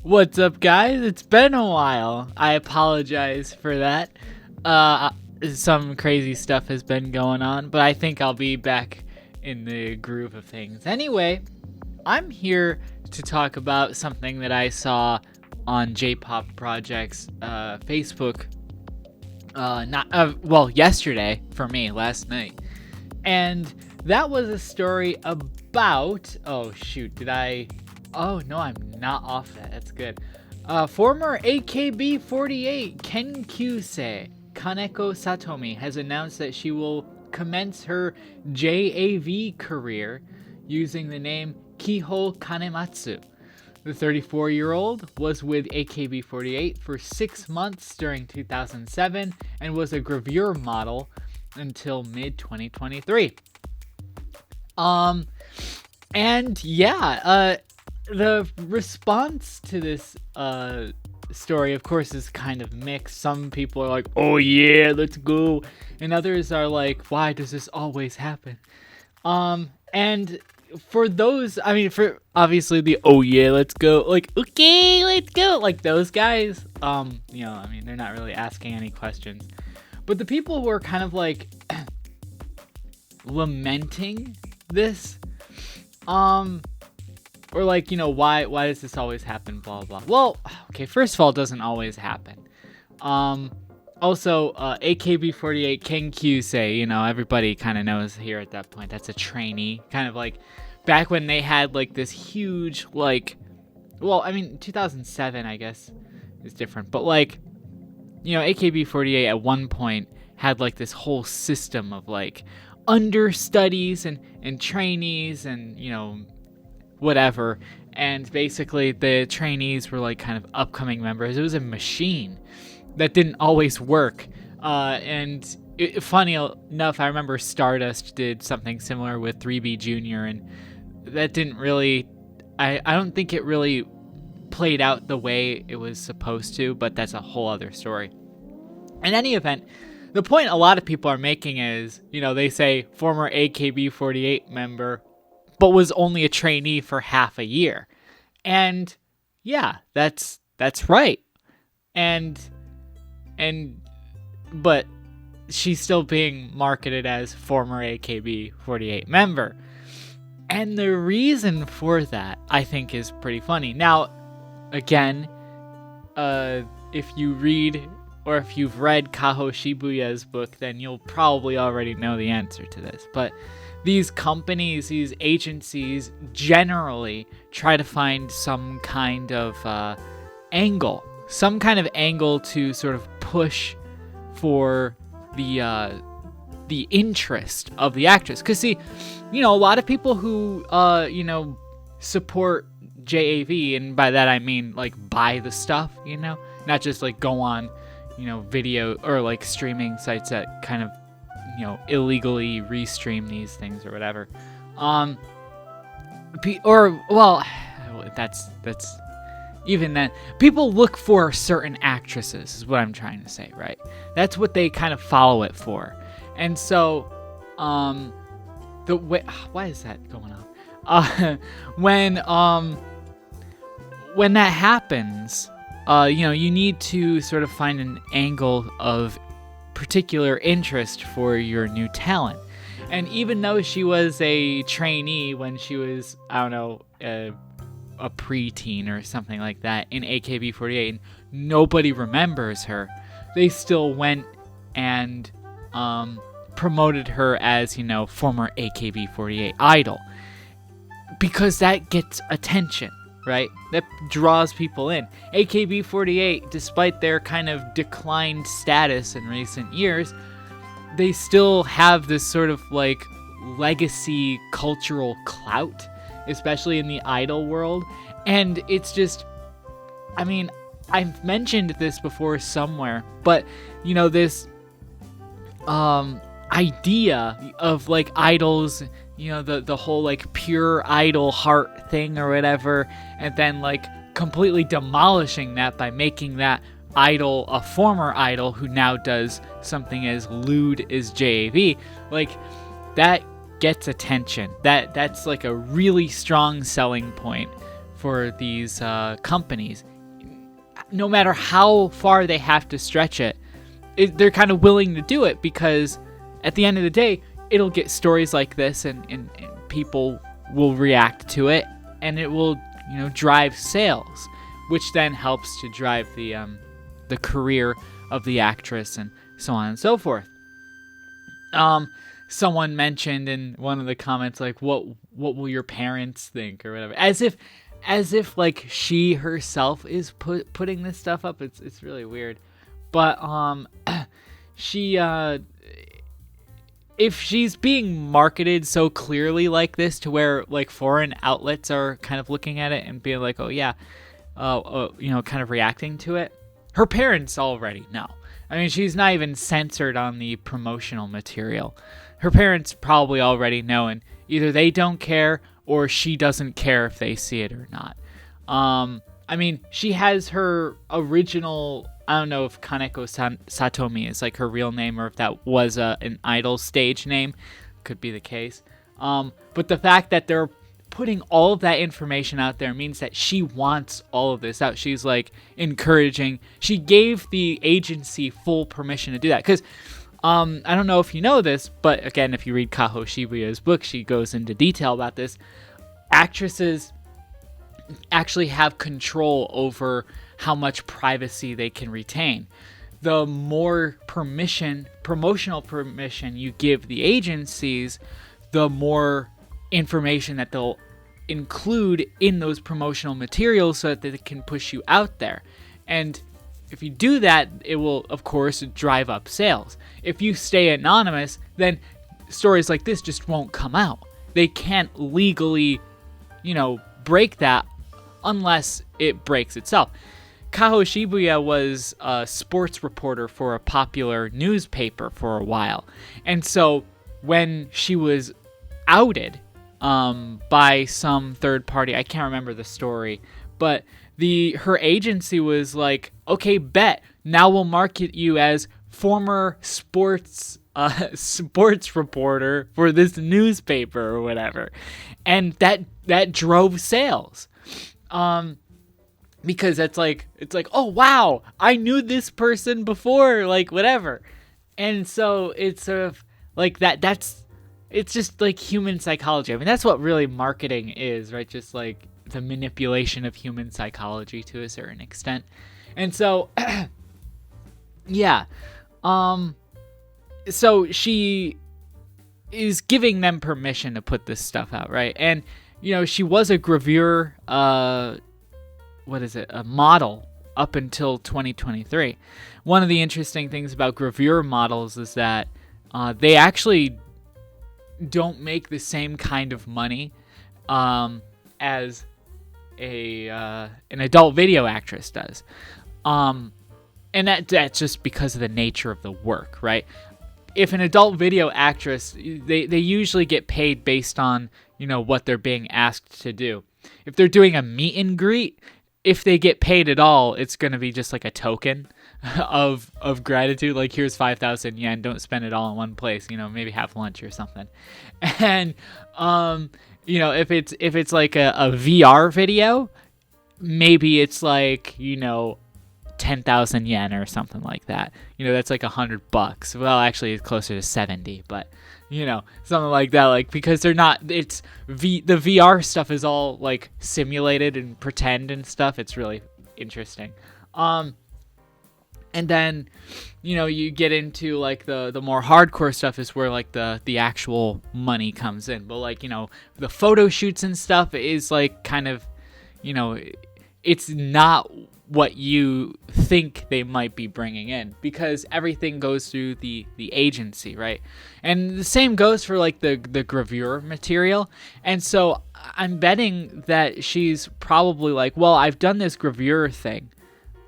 What's up, guys? It's been a while. I apologize for that. Some crazy stuff has been going on, but I think I'll be back in the groove of things. Anyway, I'm here to talk about something that I saw on J-pop Project's Facebook. Yesterday for me, last night, and that was a story about. Oh shoot! Oh no, I'm not off that. That's good. Former AKB48 Kenkyusei Kaneko Satomi has announced that she will commence her JAV career using the name Kiho Kanematsu. The 34-year-old was with AKB48 for 6 months during 2007 and was a gravure model until mid-2023. The response to this story, of course, is kind of mixed. Some people are like, oh yeah, let's go. And others are like, why does this always happen? And for those, for obviously the, oh yeah, let's go, like, okay, let's go, like those guys, they're not really asking any questions. But the people who are kind of like lamenting this, or like, why does this always happen, blah, blah. Well, okay, first of all, it doesn't always happen. Also, AKB48 Kenkyusei, everybody kind of knows here at that point, that's a trainee, kind of like back when they had like this huge, 2007, I guess, is different, but like, AKB48 at one point had like this whole system of like understudies and trainees and, whatever. And basically the trainees were like kind of upcoming members. It was a machine that didn't always work. Funny enough, I remember Stardust did something similar with 3B Junior, and that didn't really, I don't think it really played out the way it was supposed to, but that's a whole other story. In any event, the point a lot of people are making is, they say former AKB48 member, but was only a trainee for half a year. And yeah, that's right. But she's still being marketed as former AKB48 member. And the reason for that, I think, is pretty funny. Now, again, if you read or if you've read Kaho Shibuya's book, then you'll probably already know the answer to this. But these companies, these agencies, generally try to find some kind of angle to sort of push for the interest of the actress. Because see, a lot of people who support JAV, and by that I mean like buy the stuff, not just like go on video or like streaming sites that kind of illegally restream these things or whatever. That's even then, people look for certain actresses is what I'm trying to say, right? That's what they kind of follow it for. And so why is that going on? When that happens, you need to sort of find an angle of particular interest for your new talent. And even though she was a trainee when she was, a preteen or something like that in AKB48, and nobody remembers her, they still went and promoted her as, former AKB48 idol, because that gets attention, right? That draws people in. AKB48, despite their kind of declined status in recent years, they still have this sort of like legacy cultural clout, especially in the idol world. And it's just, I've mentioned this before somewhere, but this idea of like idols, the whole like pure idol heart thing or whatever, and then like completely demolishing that by making that idol a former idol who now does something as lewd as JAV, like that gets attention. That's like a really strong selling point for these companies, no matter how far they have to stretch it, they're kind of willing to do it, because at the end of the day, it'll get stories like this, and people will react to it, and it will, drive sales, which then helps to drive the career of the actress, and so on and so forth. Someone mentioned in one of the comments, like, what will your parents think, or whatever, as if like she herself is putting this stuff up. It's really weird. But she if she's being marketed so clearly like this, to where like foreign outlets are kind of looking at it and being like, oh yeah, kind of reacting to it, her parents already know. I mean, she's not even censored on the promotional material. Her parents probably already know, and either they don't care or she doesn't care if they see it or not. I mean, she has her original, I don't know if Kaneko Satomi is like her real name, or if that was an idol stage name. Could be the case. But the fact that they're putting all of that information out there means that she wants all of this out. She's like encouraging. She gave the agency full permission to do that. Because I don't know if you know this, but again, if you read Kaho Shibuya's book, she goes into detail about this. Actresses actually have control over how much privacy they can retain. The more promotional permission you give the agencies, the more information that they'll include in those promotional materials, so that they can push you out there. And if you do that, it will, of course, drive up sales. If you stay anonymous, then stories like this just won't come out. They can't legally, break that unless it breaks itself. Kaho Shibuya was a sports reporter for a popular newspaper for a while. And so when she was outed by some third party, I can't remember the story, but her agency was like, okay, bet, now we'll market you as former sports reporter for this newspaper or whatever. And that drove sales. Because it's like, oh wow, I knew this person before, like whatever. And so it's sort of like it's just like human psychology. I mean, that's what really marketing is, right? Just like the manipulation of human psychology to a certain extent. And so yeah. So she is giving them permission to put this stuff out, right? And she was a gravure a model up until 2023. One of the interesting things about gravure models is that they actually don't make the same kind of money as an adult video actress does. And that's just because of the nature of the work, right? If an adult video actress, they usually get paid based on, what they're being asked to do. If they're doing a meet and greet, if they get paid at all, it's going to be just like a token of gratitude. Like, here's 5,000 yen. Don't spend it all in one place. Maybe have lunch or something. And if it's like a VR video, maybe it's like 10,000 yen or something like that. That's like $100. Well, actually, it's closer to 70, but something like that. Like, because they're not. It's the VR stuff is all like simulated and pretend and stuff. It's really interesting. And then you get into like the more hardcore stuff is where like the actual money comes in. But like the photo shoots and stuff is like kind of it's not what you think they might be bringing in, because everything goes through the agency, right? And the same goes for like the gravure material. And so I'm betting that she's probably like, well, I've done this gravure thing,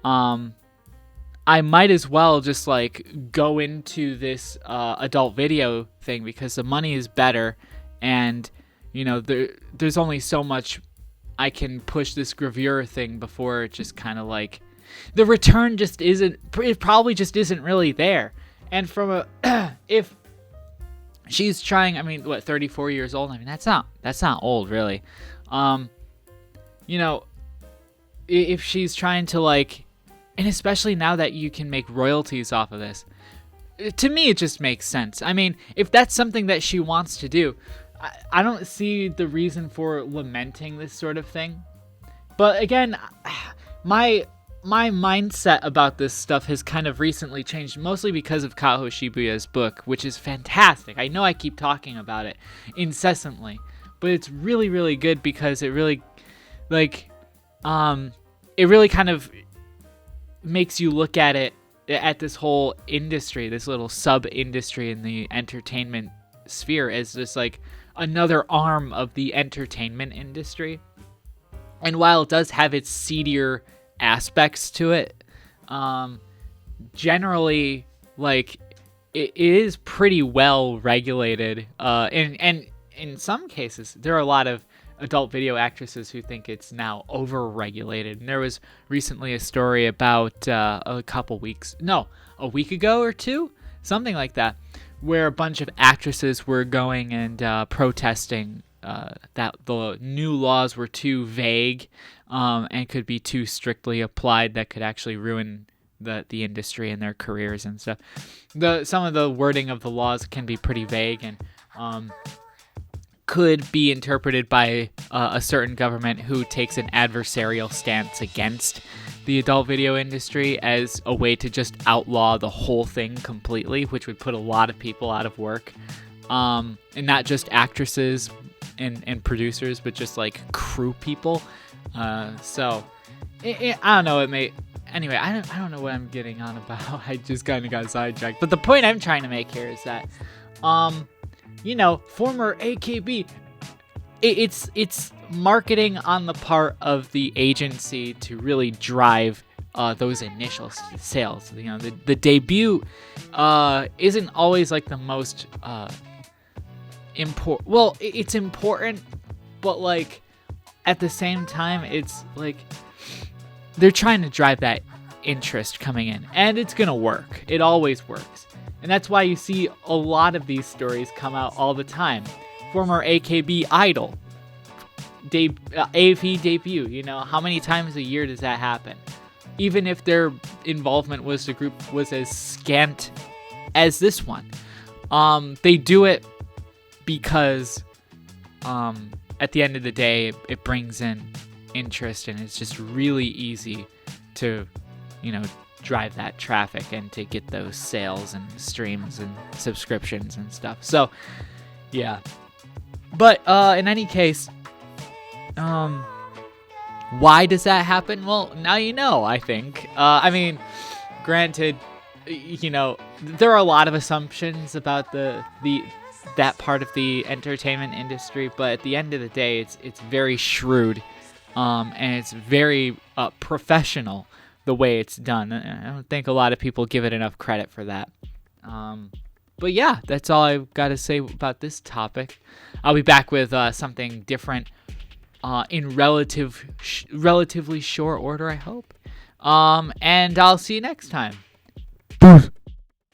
I might as well just like go into this adult video thing, because the money is better, and there's only so much I can push this gravure thing before it just kind of like the return just isn't. It probably just isn't really there. And from if she's trying, I mean, 34 years old. I mean, that's not old really. If she's trying to like And especially now that you can make royalties off of this. To me, it just makes sense. I mean, if that's something that she wants to do, I don't see the reason for lamenting this sort of thing. But again, my mindset about this stuff has kind of recently changed, mostly because of Kaho Shibuya's book, which is fantastic. I know I keep talking about it incessantly, but it's really, really good because it really, like, it really kind of makes you look at it, at this whole industry, this little sub-industry in the entertainment sphere, as just like another arm of the entertainment industry. And while it does have its seedier aspects to it, generally, like, it is pretty well regulated. And in some cases, there are a lot of adult video actresses who think it's now over-regulated. And there was recently a story about a week ago or two, something like that, where a bunch of actresses were going and protesting that the new laws were too vague and could be too strictly applied, that could actually ruin the industry and their careers and stuff. Some of the wording of the laws can be pretty vague and could be interpreted by a certain government who takes an adversarial stance against the adult video industry as a way to just outlaw the whole thing completely, which would put a lot of people out of work. And not just actresses and producers, but just like crew people. So I don't know. Anyway, I don't know what I'm getting on about. I just kind of got sidetracked. But the point I'm trying to make here is that, former AKB, it's marketing on the part of the agency to really drive those initial sales. The debut isn't always like the most important. Well, it's important, but like at the same time, it's like they're trying to drive that interest coming in, and it's gonna work. It always works. And that's why you see a lot of these stories come out all the time. Former AKB idol, AV debut, how many times a year does that happen? Even if their involvement with the group was as scant as this one. They do it because at the end of the day, it brings in interest, and it's just really easy to, drive that traffic and to get those sales and streams and subscriptions and stuff. So, yeah. But in any case, why does that happen? Well, now you know, I think. Granted, there are a lot of assumptions about that part of the entertainment industry, but at the end of the day, it's very shrewd, and it's very professional the way it's done. I don't think a lot of people give it enough credit for that. But yeah, that's all I've got to say about this topic. I'll be back with something different in relatively short order, I hope. And I'll see you next time. Peace.